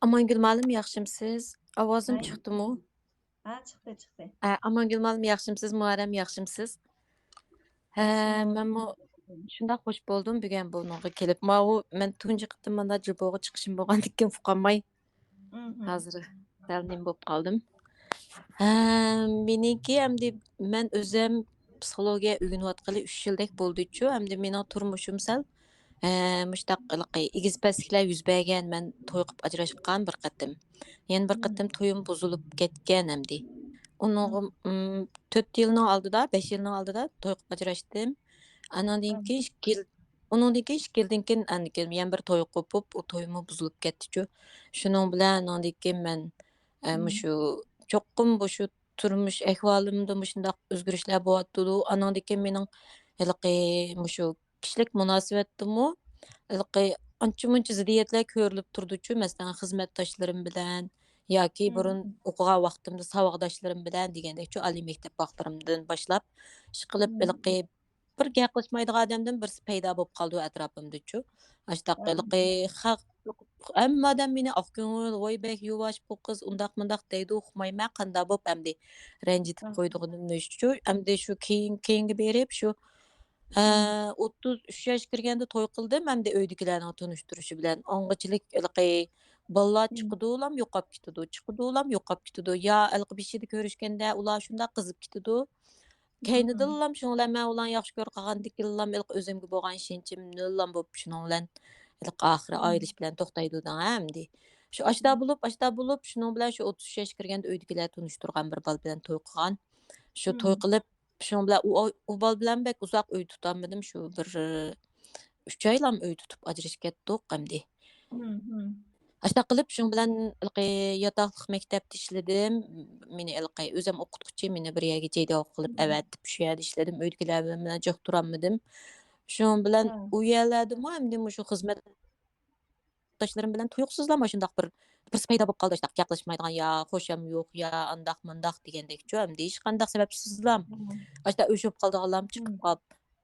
Amangül malum yaxshimsiz? Ovozim Hay, chiqdimi? ha, chiqdi. Amangül malum yaxshimsiz? Muharrem yaxshimsiz? Yaxshi Menmu shundoq xush bo'ldim bugun bunga kelib. Men tunji qitim mana jiboga chiqishim bo'lgandan fuqamay Mhm. hozir sal nim bo'lib qoldim. Meniki endi men o'zim psixologiya o'rganayotgani 3 yildek bo'ldi-chu. Endi mening turmushim sal mushtaq egiz pasliklar yuz bergan. Men to'y qilib ajrashgan bir qatim. Yana bir qatim Mhm. to'yim buzilib ketgan endi. Onun Mhm. 4 yılının aldıda, 5 yılının aldıda toy qilib ajrashdim. Anandan Mhm. keyin 2 yil, uningdan keyin 2 yildan keyin yana bir to'y qilib, o to'yim buzilib ketdi-chu. Shuning bilan undan keyin men Mhm. mushu cho'qqim bu shu turmush ahvolimda mushundaq o'zgarishlar bo'lyapti. Anandan keyin mening hiliqi mushu kishilik munosabatdimi hiliqi ancha-muncha ziddiyatlar ko'rilib turdi-chu. Masalan, xizmatdoshlarim bilan yoki burun Mhm. o'qigan vaqtimda saboqdoshlarim bilan degandek-chu oliy maktab vaqtlarimdan boshlab ish qilib Mhm. bir gaplashmaydigan odamdan birisi paydo bo'lib qoldi atrofimda-chu. Ashtaq hamma odam meni oq ko'ngil, voy bek yuvosh bu qiz undoq mundoq deydi, uqmayman qanday bo'lib amdi ranjitib Mhm. qo'ydiganimni-chu. Amdi shu keyingi berib shu Mhm. 33 yosh kirganda to'y qildim. Hamda uydagilarning tunishtirishi bilan o'ng'ichilik bolalar Mhm. chiqdiulam yo'qolib ketadi, chiqdiulam yo'qolib ketadi. Ya beshida ko'rishganda ular shundoq qizib ketadi. Mhm. Keynidillam shunlar men ularni yaxshi ko'rib qolgandikillam o'zimga bo'lgan ishonchim nollam bo'lib shuning bilan oxiri Mhm. ayilish bilan to'xtaydi hamdi. Shu ashta bo'lib shuning bilan shu 33 yosh kirganda uydagilar tunishtirgan bir bal bilan to'y qilgan. Shu to'y Mhm. qilib shuning bilan u bal bilan bek uzoq uy tutolmadim. Shu bir 3 oylam uy tutib ajrashib ketdik hamdi. Mhm. Ashta qilib shuning bilan yotoqliq maktabda ishladim. Meni o'zim o'qituvchi meni bir yerga jaydoq qilib Mhm. avatib shu yerda ishladim. Uydagilar bilan jo'q turolmadim. Shuning bilan Ha. u yerlardami endi shu xizmatdoshlarim bilan tuyuqsizlar shundoq bir paydo bo'lib qoldi. Shunaqa gaplashmaydigan ya xo'sham yo'q ya andaq mundaq degandek-chu. Endi hech qanday sababsizlam. Mhm. Ashta o'shib qoldiganlarim chiqib Mhm. qolib.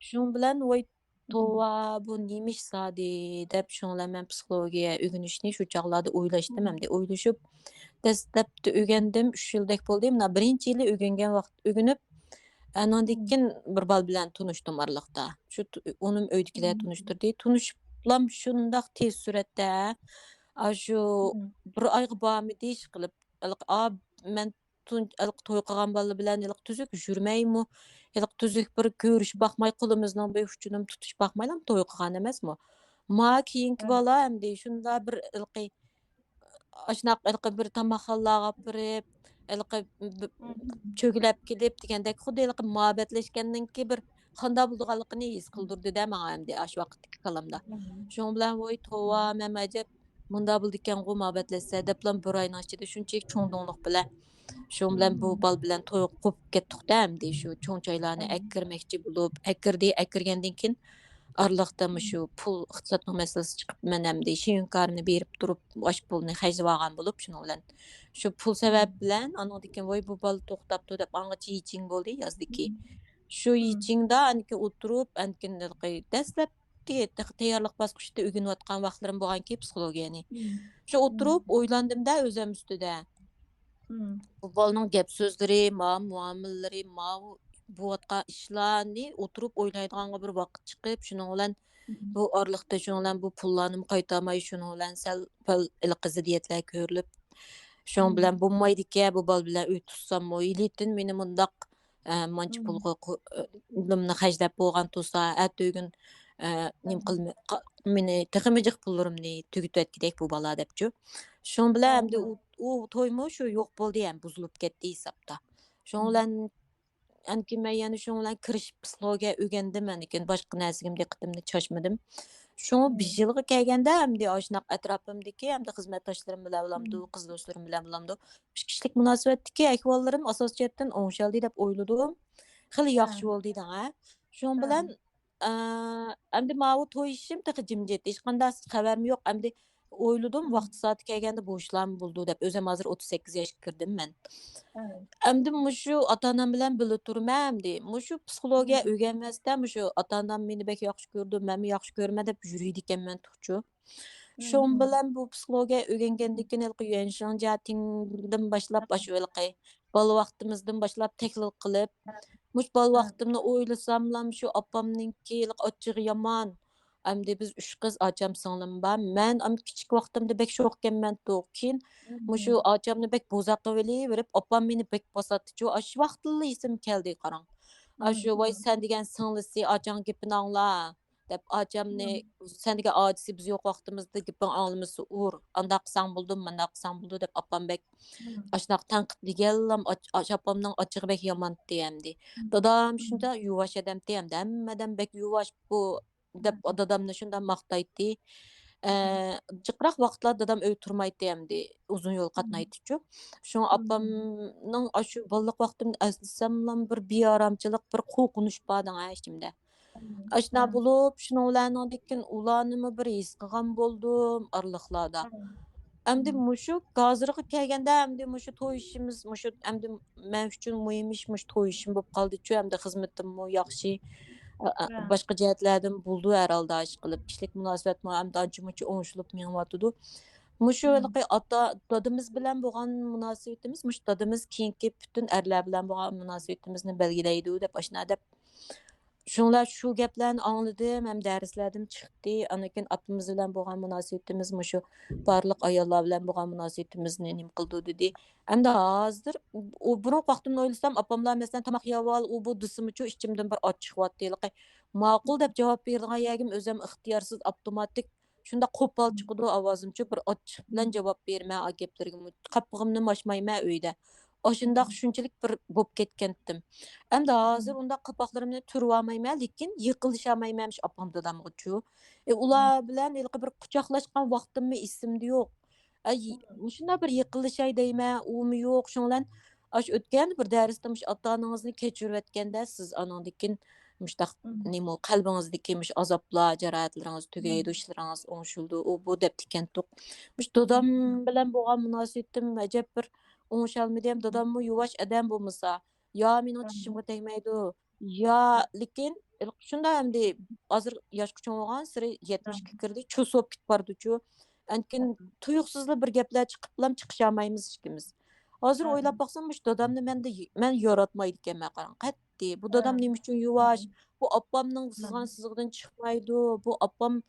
Shuning bilan voy Mhm. tova bu nemish zodi deb shunglar men psixologiya o'rganishni shu chog'larda o'ylashdim Mhm. hamda o'ylashib dastlabda o'rgandim 3 yildek bo'ldi. Mana birinchi yili o'rgangan vaqt o'rganib andan Mhm. keyin bir bal bilan tunishdim oraliqda. Shu unim uydagilar Mhm. tunishtirdi. Tunishiblam shundoq tez suratda shu Mhm. bir oyga bormidi ish qilib men to'y qilgan bola bilan tuzuk yurmaymi? Tuzuk bir ko'rish baxmay qo'limizning bir uchini tutish baxmaylam to'y qilgan emasmi? Ma keyingi Ha. bola hamda shunda bir shunaqa bir tomoqxonalarga kirib, Mhm. cho'gilab kelib degandek xuddi muhabbatlashgandan keyin bir qanday bo'lganligini his qildirdi-da manga endi shu vaqtdagi kalamda. Mhm. Shuning bilan voy tova men ajab munda bo'ldi ekan-ku muhabbatlashsa deblam bir oyning ichida shunchalik cho'ngdoqlik bilan shu bilan bu Mhm. bal bilan to'y qilib ketdik-da endi shu cho'ng choylarni Mhm. akirmoqchi bo'lib, akirgandan keyin araliqda shu pul iqtisodning masalasi chiqib men endi shirinkorni berib turib osh pulni xajlavolgan bo'lib shuning bilan shu pul sabab Mhm. bilan anaqdiki voy bu bola to'xtabdi deb angacha yiching bo'ldi yozdiki Mhm. shu Mhm. yichingda aniki o'tirib ankin dastlabki tayyorlik bosqichida o'rganayotgan vaqtlarim bo'lganki psixologiyani Mhm. shu o'tirib Mhm. o'ylandimda o'zim ustida Mhm. bu bolaning gap so'zlari muomillari bo'layotgan ishlarni o'tirib o'ylaydiganga bir vaqt chiqib shuning bilan Mhm. bu oraliqda shuning bilan bu pullarni qaytarmay shuning bilan sal pal ziddiyatlar ko'rilib shuning bilan Mhm. bo'lmaydi-ekan bu bol bilan uy tutsam yilitin meni mundaq mancha Mhm. pulga pulimni xajlab bo'lgan tursa atugin nim Mhm. qilma meni texmi jiq pullarimni tugatayotgandek bu bola debchu shuning bilan endi Aha. u to'ymi shu yo'q bo'ldi ham buzilib ketdi hisobda shuning Mhm. bilan anki men yana shuning bilan kirishib psixologiya o'rgandim lekin boshqa narsaga diqqatimni chashmadim shu 5 Mhm. yilga kelganda hamda shunaqa atrofimdagi hamda xizmatdoshlarim bilan bilamdi Mhm. qiz do'stlarim bilan bilamdi kishilik munosabatdagi ahvollarim asos jihatdan o'ngshaldi deb o'yladim xili yaxshi Ha. bo'ldi ha shuning Ha. bilan endi mau to'y ishim tehi jimjit hech qanday xabarim yo'q endi o'yladim Mhm. vaqti soati kelganda bu ishlarmi bo'ldi deb o'zim hozir 38 yoshga kirdim men Ha. endi mushu ota-onam bilan birga turman endi. Mushu psixologiya Mhm. o'rganmasdan mushu ota-onam meni bek yaxshi ko'rdi, men yaxshi ko'rma deb yuriydi ekanman tuqchu. Şoň bilen bu psixologiya öýrengendikden ilki ýönşüň jatyňdan başlap aşu ilki bala wagtymyzdan başlap teklil qylyp, muş bala wagtymda oýlasamlam şu apamnynki açygy ýaman. Ämdi biz 3 kız, ajam singlim bar. Men kiçik wagtymda bek şokkenmen tok. Kin muşu ajamny bek bozak berip, apam meni bek basatdy. Şu aş wagtly isim keldi garaň. Aşu "Vay sen digen singlisi ajaň gepini aňla" dep ajamny "Sen digen ajysy biz ýok wagtymyzda gepini aňlamasy ur. Anda qysaň buldum, manda qysaň buldy" dep apam bek aşnak tanqidligellam apamnyň açygy bek ýaman diýemdi. Dadam şunda ýuwaş edem diýemdi. Hemmeden bek ýuwaş bu dep dadamny şunda maktaýdy. Jyqrak wagtlar dadam öý turmaýdy diýemdi. Uzun ýol gatnaýdyçy. Şoň apamnyň aşu balalyk wagtymda äslesemlam bir beýaramçylyk, bir korkunuş bardyň içimde. Aşna bolup, şunuň bilen dikin ulanymy bir his qilgan boldum aralyklarda. Ämdi muşu gazyrga kelgende ämdi muşu toý işimiz, muşu ämdi men üçin muhim iş muş toý işim bolup galdyçy, ämdi hyzmatim ýaxşy. Başga jähetlerden buldy herhalde aş qylyp, kişilik münasibet ämdi ajymyçy oňşulyp meňwatydy. Muşu ilki dadymyz bilen bolgan münasibetimiz, muş dadymyz kийинки bütün erler bilen bolgan münasibetimizni belgileýdi dep aşna dep. Şuňlar şu geplerni aňladym, hem därslerden çykdy. Anakin apamyz bilen bolgan münasibetimiz muşu barlyk ayallar bilen bolgan münasibetimizni nim qyldy dedi. Hem de hazır o burun wagtymda oýlasam apamlar meselem tamak ýap o bu dysymyçy içimden bir at çykypdy. Makul dep jogap berdiňe ýagim özüm ihtiýarsyz awtomatik şunda kopal çykydy awazymçy bir at bilen jogap berme a geplerge kapygymny maşmaýma öýde. Oşundaq şunçilik bir bop ketkendim. Endi hazır unda qapaklarymy türüp almaýman, lekin ýykylşamaýman apam dadamgyçy. Ular bilen ilki bir quçaklaşgan wagtymmy isimde ýok. Şunda bir ýykylşaý diýme, umy ýok. Şoňlan aş ötken bir därsde muş ata-ananyňyzy keçirip etgende siz anandykin muşdaq nimo qalbyňyzdaki muş azaplar, jarahatlaryňyz tügeýdi, işleriňiz oňşuldy. O bu dep dikendik. Muş dadam bilen bolgan münasebetim ajep bir oňşalmadym. Dadammy ýuwaş edem bolmasa, ya meniň çişimge tegmeýdi. Ya lekin şunda ämdi azyr ýaşky çoň bolgan siri 70 kirdi, çösüp gitip bardyçy. Ankin tuýuksuzly bir gepler çykyplam çykışamaýmyz ikimiz. Hazır oýlap baksam muş dadamny men ýaratmaýdy ekenmen garaň. Qatdy. Bu dadam nime üçin ýuwaş? Bu apamnyň sızgan sızygdan çykmaýdy. Bu apam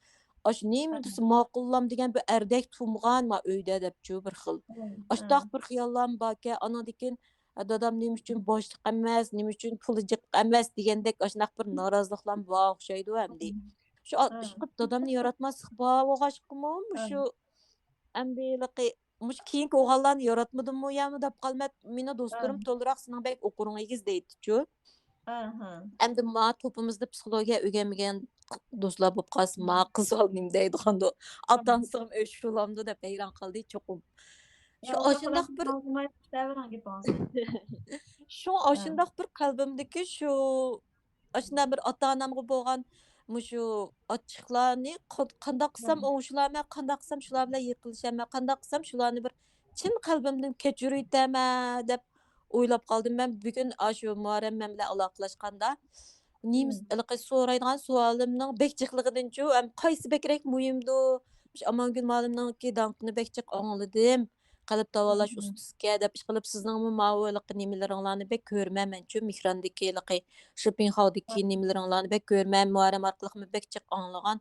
aş nime desem makullam digen bir erdek tumgan ma öýde depçi bir xil. Aştaq bir hyallarym barke ana dikin dadam nime üçin boşlyk emas, nime üçin pulyjyk emas digendek aşnaq bir narazylyklar bar okşaýdy ämdi. Şu işqip dadamny yaratmaslyk bar bogaşkymy şu ämdi muş kийinki oğallarny yaratmadymmy ýa-mı dep galmat meni dostlarym tolrak sening bek okuryň egiz diýdi. Endi ma topumyzda psixologiya öýrenmegen dostlar bolup galsa ma kız al nim diýdi gando. Atansym öşülamdy dep heýran kaldy çokum. Şu aşındaq bir şu aşındaq bir kalbimdeki şu aşında bir ata-anamga bolgan muşu açıklarni qandaq qysam oňşularma, qandaq qysam şular bilen ýykylşama, qandaq qysam şularni bir çyn kalbimden keçirýätme dep oýlap galdym. Men bugün aşu Muharrem bilen alaqlaşganda nimiz ilqi soraýdygan sualymnyň bekçikliginden-çü hem qaýsy bekrek muhimdi. Amangül malamnyňki daňkyny bekçik aňladym. Qalb dawalaş ustasyga dep iş qılıp sizning ma'wılıqy nimeleringlarni bek görmämen çü mikrandaki Schopenhauer'daki nimeleringlarni bek görmän Muharrem arkaly bek çyk aňlagan.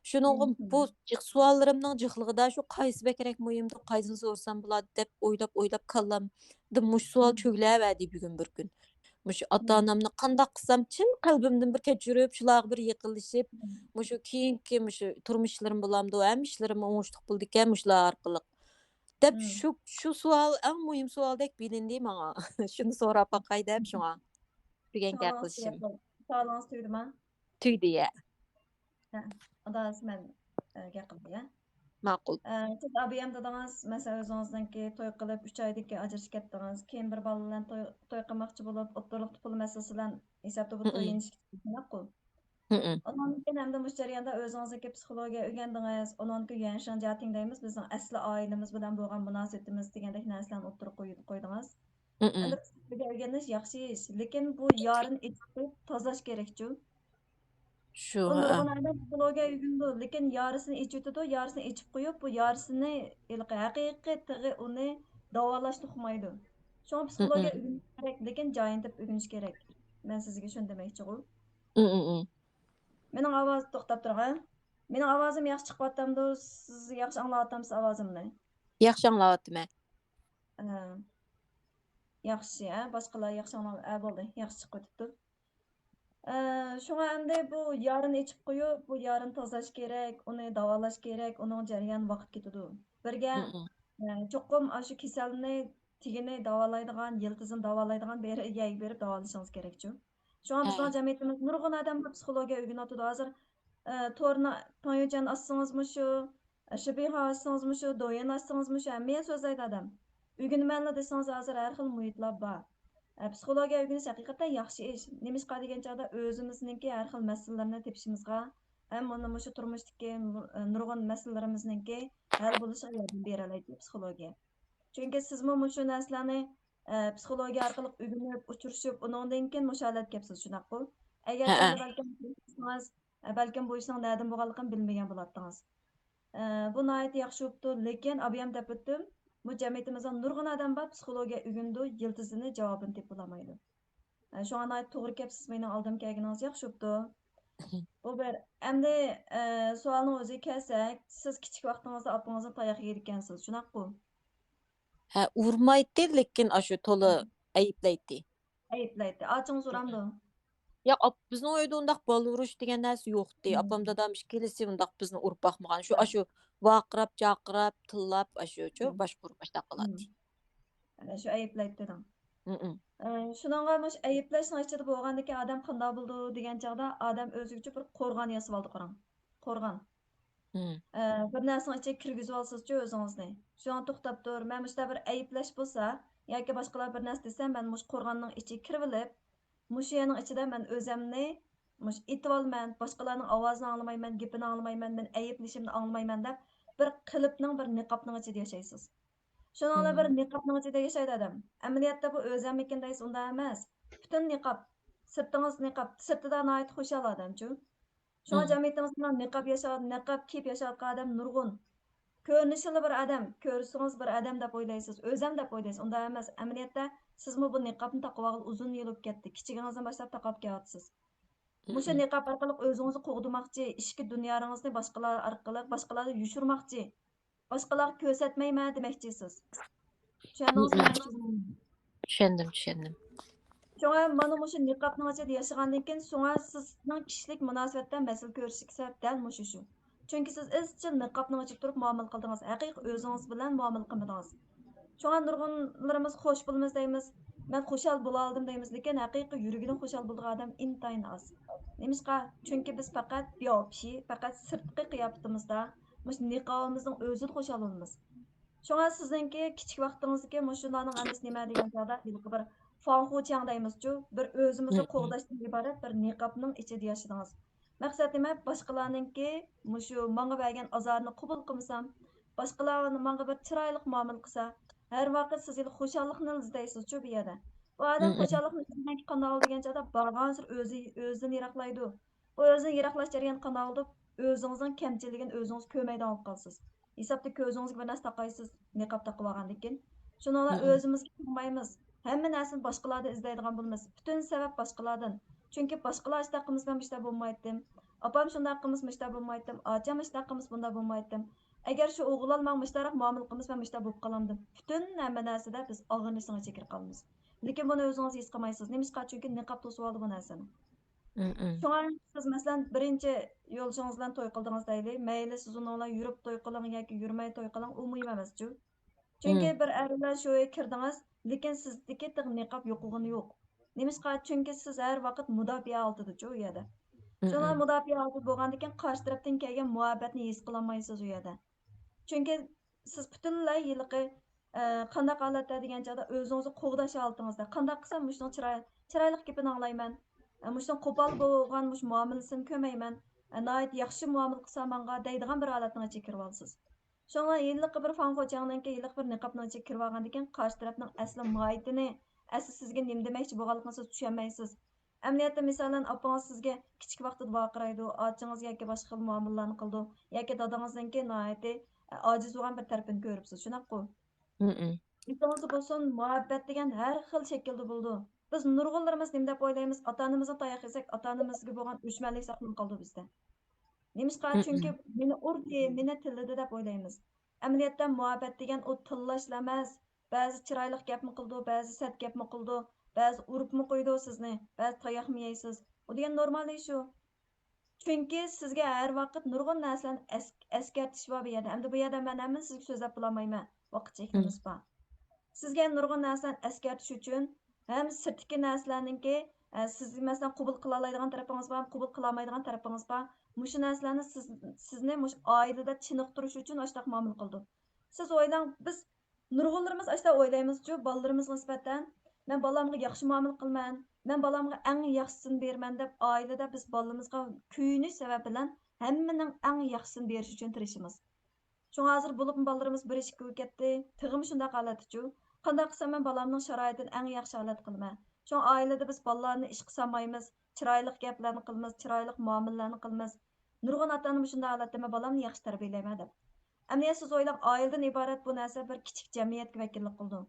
Şunuň bu suallarymnyň jyklygynda şu qaýsy bekrek muhimdi, qaýsyny sorsam bolar dep oýlap kallamdy. Muş sual çögläberdi bugün bir gün. Muş ata-anamny qandaq qysam çyn qalbimden bir keçirip şular bir ýykylşyp muşu kийинki muşu turmuşlarym bolamdy, hem işlerim oňuşlyk boldy eken muşlar arkaly. Dep şu sual en muhim sualdek bilindi maňa. Şunu sorap bakaý dep şoňa. Digen gaplaşym. Sağlaňyz tüýdümi? Tüýdi ýa. Odas men gapym ýa. Makul. Siz abiyam dadaňyz mesela özüňizdeki toý qylyp 3 aýdyk ajyryşyp ketdiňiz. Keyin bir bala bilen toý qilmakçy bolup, otdurlyk pul meselesi bilen hesapda bu toý ýenişik. Ondan keyin hem de bu jarayonda özüňizdeki psixologiya öýrendiňiz, onunki ýaşan jatyň diýimiz, bizning asli ailemiz bilen bolgan münasibetimiz digendek närselerini otturyp goýdyňyz. Endi psixologiya öýreniş ýaxşy iş, lekin bu ýaryn etip tozalaş gerekçi. Shu, O ha. nurg'un odam psixologiya o'rgandi, lekin yorisini ichib o'tadi, yorisini ichib qo'yib, bu yorisini haqiqiy tig'i uni davolashni uqmaydi. Shunga psixologiya o'rganish kerak, lekin joyini deb o'rganish kerak. Men sizga shuni demoqchiman. Mening ovoz to'xtab turgan. Mening ovozim yaxshi chiqyaptimi? Siz yaxshi anglayapsizmi ovozimni? Yaxshi anglayapman. Yaxshi, boshqalar yaxshi bo'ldi, yaxshi chiqib ketibdi. Şuna endi bu yarın içip qo'yib, bu yarın tozalash kerak, uni davolash kerak, uning jarayoni vaqt ketadi. Birga cho'qim shu kasalni tigini davolaydigan, yiltizini davolaydigan beri egaiga berib davolashingiz kerakchu. Shunga bizning jamiyatimiz nurg'un odamlar psixologiya o'rganyapti. Hozir to'rni to'yinjan assangizmi shu, shibiha assangizmi shu, do'yin assangizmi shu, hamma so'zlaydi odam. O'rganmanlar desangiz hozir har xil muhitlar bor. Psixologiya o'rganish haqiqatan yaxshi ish. Nemishqa degan chog'da o'zimizningki har xil masalalarni tepishimizga ham mana shu turmushdagi nurg'un masalalarimizningki hal bo'lishiga yordam bera oladi psixologiya. Chunki sizmi shu narsalarni psixologiya orqali o'rganib, uchrashib, undan keyin musholat kelibsiz, shunaqku. Agar sizlar balkim bu ishning nima bo'lganligini bilmagan bo'lardingiz. Bu nihoyat yaxshi bo'pti, lekin abiyam deb o'tdim. Bu cemiyetimizden nurgun adam var psixologiya ügündü, yıldızını cevabını tep bulamaydı. Şu an ait doğru kepsiz beni aldım kelginiz yaxşı bo'pti. Bu bir endi sualni o'ziga kelsak, siz kichik vaqtingizda opangizdan tayoq yegansiz, shunaqku? Ha, urmaydi, lekin shu to'la ayiblaydi. Ayiblaydi. Achingiz uramdi. Ya bizning uyda undaq bol urush degan narsa yo'qdi. Apam dadam ikkalisi undaq bizni urib boqmagan. Shu vaqirab, chaqirab, tillab, shu boshqurib boshlab qiladi. Shu ayiblaydi dedim. Shuningga mush ayiblash ichida bo'lgandiki odam qanday bo'ldi degan chog'da odam o'zigacha bir qo'rg'on yasab oldi, qarang. Qo'rg'on. Bir narsani ichiga kirgizib olsiz-chi o'zingizni. Shuni to'xtab tur, men mushta bir ayiblash bo'lsa yoki boshqalar bir narsa desa, men mush qo'rg'onning ichiga kirib olib, mush yerning ichida men o'zimni mush etib olman, boshqalarning ovozini anglamayman, gapini anglamayman, men ayiblashimni anglamayman deb bir qilibning bir niqobning ichida yashaysiz. Şununla bir niqabning ichida yashaydi odam. Amaliyotda bu o'zimmikin deysiz, unda emas. Butun niqab, sirtingiz niqab, sirtida nihoyat xushal odamchu. Shunga jamiyatimizda niqab yashaydi, niqab kiyib yashayotgan odam nurg'un. Ko'rinishli bir odam, ko'rsangiz bir odam deb o'ylaysiz, o'zim deb o'ylaysiz. Unda emas. Amaliyotda sizmi bu niqobni taqib olib uzun yil o'tib ketdi. Kichigingizdan boshlab taqib kelyapsiz. Mushu niqab orqali o'zingizni qo'g'dimoqchi, ishki dunyoingizni boshqalar orqali boshqalarga yushurmoqchi. Boshqalarga ko'rsatmayman demoqchisiz. Tushundim. Şoňa mana mushu niqabning ichida yashagandan keyin soňa sizning kishilik munosabatda mas'ul ko'rishlik sabab dal mushu shu. Chunki siz izchil niqabning ichida turib muomala qildingiz, haqiqiy o'zingiz bilan muomala qilmadingiz. Şoňa nurg'unlarimiz xo'sh bo'lmas deymiz. Men xushal bo'la oldim deymiz, lekin haqiqiy yuragidan xushal bo'lgan odam intayin oz. Nemishqa? Chunki biz faqat biyopshi, faqat sirtqi qiyofatimizda mush niqobimizning o'zida xushal bo'lamiz. Şoňa sizningki kichik vaqtingizdagi mushularning amis nima degan chog'da bir fanxuchang deymizchu, bir o'zimizni qo'g'dashdan iborat bir niqobning ichida yashadingiz. Maqsad nima? Boshqalarningki mushu menga bergan azorni qabul qilmasam, boshqalar menga bir chiroyli muomala qilsa, har vaqt siz xushallikni izlaysizchu bu yerda. Bu odam xushallikni izlagan qanday degan chog'da borgan o'zidan yiroqlaydi. Bu o'zidan yiroqlash jarayoni qanday bo'lib, o'zingizning kamchiligini o'zingiz ko'rmaydan olib qolasiz. Hisobda ko'zingizga bir narsa taqaysiz, niqob taqib olgandan keyin. Shuningla o'zimizga qilmaymiz. Hamma narsani boshqalardan izlaydigan bo'lamiz. Butun sabab boshqalardan. Chunki boshqalar ishda qilmiz, men ishda bo'lmaydim. Opam shunday qilmiz, ishda bo'lmaydim. Ocham ishda qilmiz, bunda bo'lmaydim. Agar shu o'g'illar men ishtaroq muomala qilmiz, men ishda bo'lib qolamdim. Butun hamma narsada biz og'irlikni chekirib qolamiz. Lekin buni o'zingiz his qilmaysiz. Nimishqa? Chunki niqob to'sib oldi bu narsani. Şoňa siz masalan birinchi yo'lshingiz bilan to'y qildingiz deyli. Mayli siz uni bilan yurib to'y qiling yoki yurmay to'y qiling, u muhim emaschu. Chunki bir er bilan shu yerga kirdingiz, lekin sizdagi niqob yo'qligini yo'q. Nimishqa? Chunki siz har vaqt mudofaa oldidachu u yerda. Shunday mudofaa oldi bo'lgandan keyin qarshi tarafdan kelgan muhabbatni his qilolmaysiz u yerda. Chunki siz butunlay yilqi qanday holatda degan chog'da o'zingizni qo'g'dash holatingizda qanday qilsam mushning chiroyli gapini anglayman. Muşdan qo'pol bo'lgan mush muomalasini ko'mayman. Nihoyat yaxshi muomala qilsa menga deydigan bir holatni ichiga kirib olsiz. Shunga yillik bir fanxo'changdan keyin yillik bir niqobni ichiga kirib olgandan keyin qarshi tarafning asli mohiyatini, asli sizga nima demoqchi bo'lganligini siz tushunmaysiz. Əməliyyatda misalən apangiz sizga kichik vaqtida vaqiraydi, ochingiz yoki boshqa xil muomalalarni qildi, yoki dadangizninki nihoyatda ojiz bo'lgan bir tarafini ko'ribsiz, shunaqku. Hı hı. Bizda bo'lsin muhabbat degan har xil shaklda bo'ldi. Biz nurg'unlarimiz nima deb o'ylaymiz? Ota-onamizdan tayoq yesak, ota-onamizga bo'lgan o'chmanlik saqlanib qoldi bizda. Nemishqa? Hı Chunki hı. meni urdi, meni tilladi deb o'ylaymiz. Amaliyotda muhabbat degan u tillashlar emas. Ba'zi chiroyli gapni qildi, ba'zi sat gapni qildi, ba'zi uribmi qo'ydi sizni, ba'zi tayoqmi yeysiz. U degan normal ish shu. Chunki sizga har vaqt nurg'un narsalarni eskartish bor bu yerda. Endi bu yerda men hamma sizga so'zlab bo'lolmayman. Vaqt Hı. cheklimiz bor. Sizga nurg'un narsani eskartish uchun ham sirtqi narsalarninki sizni masalan qabul qila oladigan tarafingiz bor, qabul qila olmaydigan tarafingiz bor. Mushu narsalarni sizni mush oilada chiniqtirish uchun ashtaq muomala qildi. Siz o'ylang, biz nurg'unlarimiz ashta o'ylaymiz-ku, bolalarimizga nisbatan men bolamga yaxshi muomala qilman, men bolamga eng yaxshisini beraman deb oilada biz bolalimizga kuyinish sababi bilan hammaning eng yaxshisini berish uchun tirishamiz. Şoňa hazır bolup balalarımız bir işe köp ketdi. Tigim şundaq halatçu. Qanday qilsam men balamning sharoitini eng yaxshi halat qilaman. Şoň ailede biz balalarni ish qilsamaymiz, chiroyli gaplarni qilamiz, chiroyli muomalalarni qilamiz. Nurg'un ota-onam shunday holatda men balamni yaxshi tarbiyalayman deb. Ammo siz o'ylang, oiladan iborat bu narsa bir kichik jamiyatga vakillik qildi.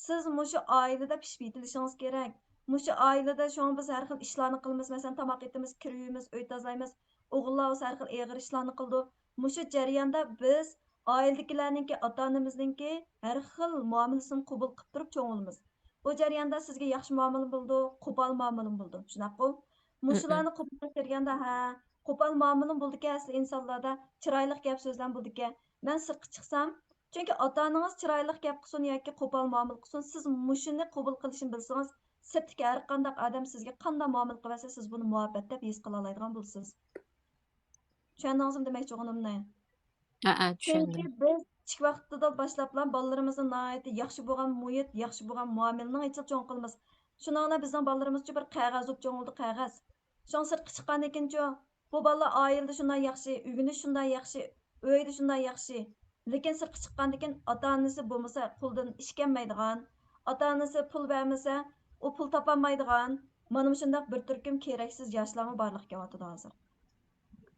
Siz mushu oilada pishib yetilishingiz kerak. Mushu oilada şoň biz har xil ishlarni qilamiz, masalan tamoq etimiz, kir yuyimiz, uy tozalaymiz. O'g'illar har xil eg'ir ishlarni qildi. Mushu jarayonda biz oiladagilarninki, ota-onamizningki har xil muomalasini qabul qilib turib cho'ng bo'lamiz. Bu jarayonda sizga yaxshi muomala bo'ldi, qo'pol muomala bo'ldi. Shunaqmi? Hı hı. Mushularni qabul qilib berganda, ha, qo'pol muomala bo'ldi-ku, asli insonlarda chiroyli gap so'zlar bo'ldi-ku. Men sirtqa chiqsam, chunki ota-onangiz chiroyli gap qilsin yoki qo'pol muomala qilsin, siz mushuni qabul qilishni bilsangiz, sirtdagi har qanday odam sizga qanday muomala qilsa, siz buni muhabbat deb his qila oladigan bo'lasiz. Tushundingizmi demoqchi o'g'limni? Aa, Chunki tushundim. biz kichik vaqtida boshlabla bolalarimizni nihoyatda yaxshi bo'lgan muhit, yaxshi bo'lgan muomalaning ichida cho'ng qilamiz. Shuningla bizning bolalarimiz bir qog'oz bo'lib cho'ng bo'ldi, qog'oz. So'ng sirtqa chiqqandan keyinchi bu bolalar oilada shunday yaxshi, uyini shunday yaxshi, uyda shunday yaxshi. Lekin sirtqa chiqqandan keyin ota-onasi bo'lmasa qo'ldan ish kelmaydigan, ota-onasi pul bermasa, u pul topolmaydigan, mana shunday bir turkum keraksiz yoshlarmi borliq kelyapti hozir.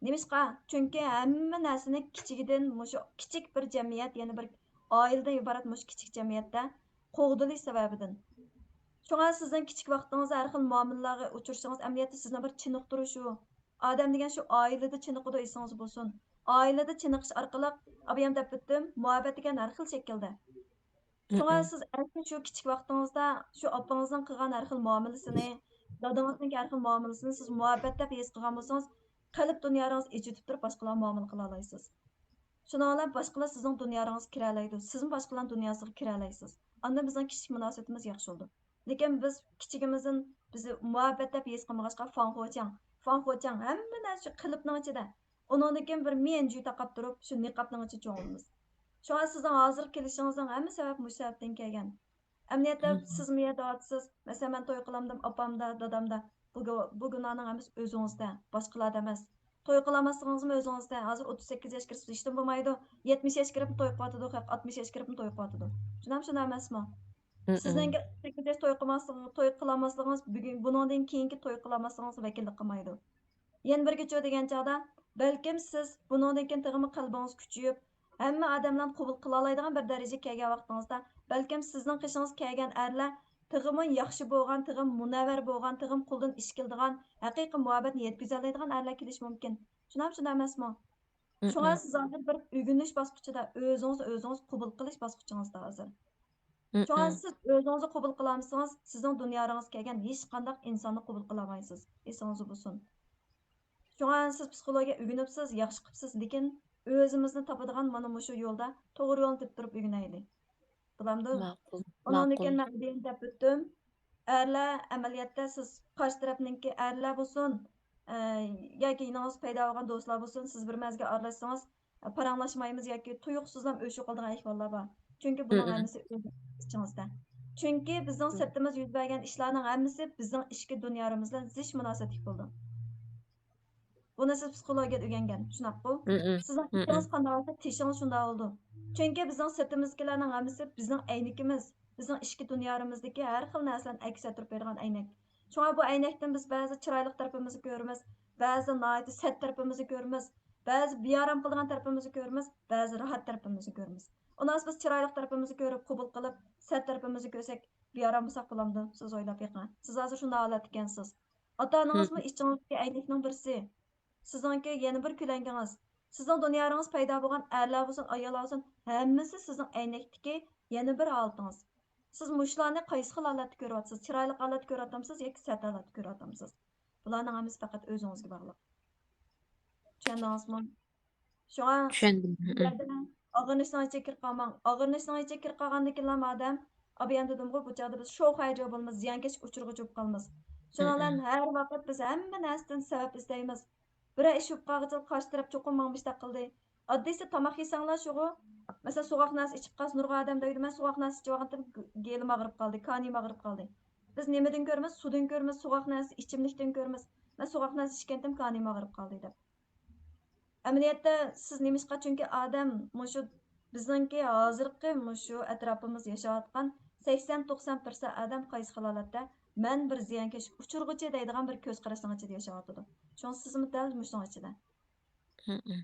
Nemishqa? Chunki hamma narsani kichigidan mushu kichik bir jamiyat, ya'ni bir oiladan iborat mushu kichik jamiyatda qo'g'dilish sababidan. Shunga sizning kichik vaqtingizda har xil muomalalarga uchrashingiz amaliyotda sizni bir chiniqtirish shu. Odam degan shu oilada chiniqidi esingiz bo'lsin. Oilada chiniqish orqali abiyam deb bitdim, muhabbat degan har xil shaklda. Hı Shunga hı. siz shu kichik vaqtingizda shu opangizning qilgan har xil muomalasini, dadangizning har xil muomalasini siz muhabbat deb his qilgan bo'lsangiz, qalb dunyolarınız ecitib turib başqalarga muomala qila olasiz. Shuningla boshqalar sizning dunyolarga kira oladi. Siz boshqalarning dunyosiga kira olasiz. Ondan bizning kichik munosabatimiz yaxshi bo'ldi. Lekin biz kichigimizdan bizni muhabbat deb his qilmag'achqa fanxochang hamma narsa qilibning ichida. Undan keyin bir men juy taqab turib, shu niqobning ichida cho'ngimiz. Shunga sizning hozir kelishingizning hamma sabab mush sababdan kelgan. Amaliyotda siz mi yadasiz? Masalan, men to'y qilamdim, opamda, dadamda. Bu gunohning hammasi o'zingizda, boshqalarda emas. To'y qilolmasligingizmi o'zingizda? Hozir 38 yoshga kirib ishdan bo'lmaydi. 70 yoshga kirib to'y qilyotidi, 60 yoshga kirib to'y qilyotidi. Shunday emasmi? Hı hı. Sizning 38 yosh to'y qilolmasligingiz bugun bundan keyingi to'y qilolmasligingiz vakillik qilmaydi. Yana birgacha degan chog'da, balkim siz bundan keyin tig'imi qalbingiz kuchayib, hamma odamlarni qabul qila oladigan bir darajaga kelgan vaqtingizda, balkim sizning qishingiz kelgan erlar tig'imi yaxshi bo'lgan, tig'im munavvar bo'lgan, tig'im qo'ldan ish keladigan, haqiqiy muhabbatni yetkazib oladigan erlar kelish mumkin. Shunday emasmi? Hı Shunga hı. siz hozir bir o'rganish bosqichida o'zingiz qabul qilish bosqichingizda hozir. Hı Shunga hı. siz o'zingizni qabul qila olmasangiz, sizning dunyoingizga kelgan hech qanday insonni qabul qila olmaysiz. Esingiz bo'lsin. Şoňa siz psixologiya öňünüpsiz, ýaxşy qıpsız, lekin özümizni tapadigan mana muşu ýolda togry ýolny tepip turup öňünäýli. Bulamdy. Ma'qul. Ondan Ma'qul. keyin men diýen dep ötdüm. Erler amaliyatda siz karşı tarapninki erler bolsun, ýa-ki ýyňyz peýda bolgan dostlar bolsun, siz bir mezgil aralaşsaňyz, paraňlaşmaýmyz ýa-ki tuýuksuzlam öşüp galdygan ähwallar bar. Çünki Hı bunyň hı. hemmesi içiňizde. Çünki bizning sirtymyz ýüz bergen işlärniň hemmesi bizning içki dünýärimiz bilen ziş münasibetlik boldy. Buni siz psixologiyada o'rgangan, shunaqku? Hı hı. Sizning Hı hı. ichingiz qanday bo'lsa, teshingiz shunday bo'ldi. Chunki bizning sirtimizdagilarning hammasi bizning aynigimiz, bizning ichki dunyamizdagi har xil narsalarni aks ettirib beradigan aynak. Şoňa bu äýnekden biz bäzi çyraýlyk tarapymyzy görümiz, bäzi naýaty sert tarapymyzy görümiz, bäzi biýaram kıldygan tarapymyzy görümiz, bäzi rahat tarapymyzy görümiz. Onas biz çyraýlyk tarapymyzy görüp kubul kılıp, sert tarapymyzy görsek biýaram bolsak bolamdy? Siz oýlap ýakyň. Siz hazır şunda halat ekensiz. Ata-ananyızmı içiňizdäki äýnekniň birisi. Siziňki ýene bir külengiňiz. Sizin dünýäňiz peýda bolgan erler bolsun, aýallar bolsun, hemmesi sizin äýnekdäki ýene bir halatyňyz. Siz muşlarni qaysı xil halatda görüyorsunuz? Çıraylık halatda görüyorsunuz yoki sert halatda görüyorsunuz? Bularning hammasi faqat o'zingizga bog'liq. Tushundingizmi? Shunga Tushundim. bu yerda og'rinishdan ichiga kirib qolmang. Og'rinishdan ichiga kirib qolgandan keyin odam abiyan dedimku bu chog'da biz show hayjo bo'lamiz, ziyonkashlik uchurg'ich bo'lib qolamiz. Shuning bilan har vaqt biz hamma narsadan sabab izlaymiz. Bir ish bo'lib qolg'ichil qarshi taraf cho'qim mangmishda qildi. Oddiysi tomoq yesanglar shugu mesela soğuk nas içip qaz nurga adam deydi. Ben soğuk nas içip vaqtim gelim ağrıp kaldı, kanim ağrıp kaldı. Biz nemeden görmez, sudan görmez, soğuk nas içimlikten görmez. Ben soğuk nas içkendim kanim ağrıp kaldı dep. Əməliyyatda siz nemişqa çünki adam mushu bizningki hozirgi mushu atrofimiz yashayotgan 80-90% adam qaysi xil holatda men bir ziyankesh uchurg'uchi deydigan bir ko'z qarashning ichida yashayotidi. Chunki sizmi dal mushuning ichida.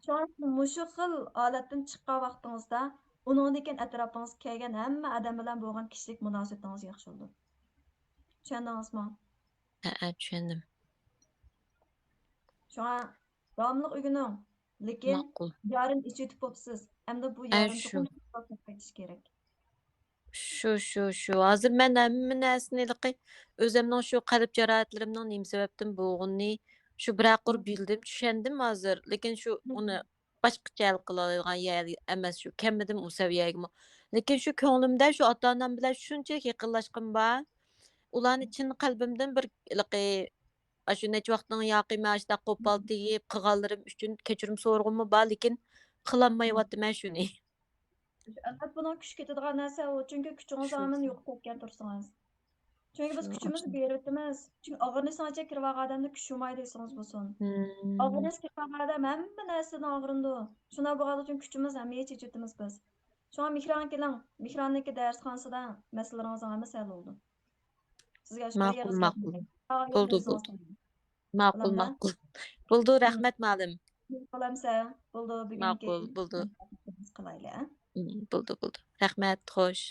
Chunki mushu xil holatdan chiqqan vaqtingizda uningdan atrofingizga kelgan hamma odam bilan bo'lgan kishilik munosabatingiz yaxshi bo'ldi. Tushundingizmi? Tushundim. Shunga davomli o'rganing. Lekin Ma'qul. yarın içitip popsiz. Hem de bu Ay yarın shu. çok ketiş gerek. Shu. Hozir men hamma narsani o'zimning shu qalb jarohatlarimning nima sababdan bo'lganini shu biraqur bildim, tushundim hozir. Lekin shu uni boshqacha hal qila oladigan yer emas shu. Kelmadim u saviyaga. Lekin shu ko'nglimda shu ota-onam bilan shunchalik yaqinlashqim bor. Ularni chin qalbimdan bir shu necha vaqtning yoqima ashta qo'pol tegib qilganlarim uchun kechirim so'rag'immi bor, lekin qilolmayapman shuni. Albatta bunun kuch ketadigan narsa u. Çünkü küçüğünüz Shu. hemen yok ketken tursanız. Çünkü biz Shu. küçüğümüzü beribdimiz. Çünkü ağırını sanacak kirvağa adamda küçüğümay deysiniz bulsun. Hmm. Ağırınız kirvağa adam hemen nerseden ağırındı. Şuna bu kadar çünkü küçüğümüz hemeye çeçetimiz biz. Şu an Mihran gelin. Mihran'daki dersxanasida meselelerimizin hemesi hal oldu. Sizge şu kadar Ma'qul, yağız ma'qul. gelmedi. Bo'ldi. Ma'qul. Bo'ldi, rahmat ma'lum. Qo'lamsa bo'ldi bugungi Ma'qul, bo'ldi. qilayli. Bo'ldi. Rahmat, xo'sh.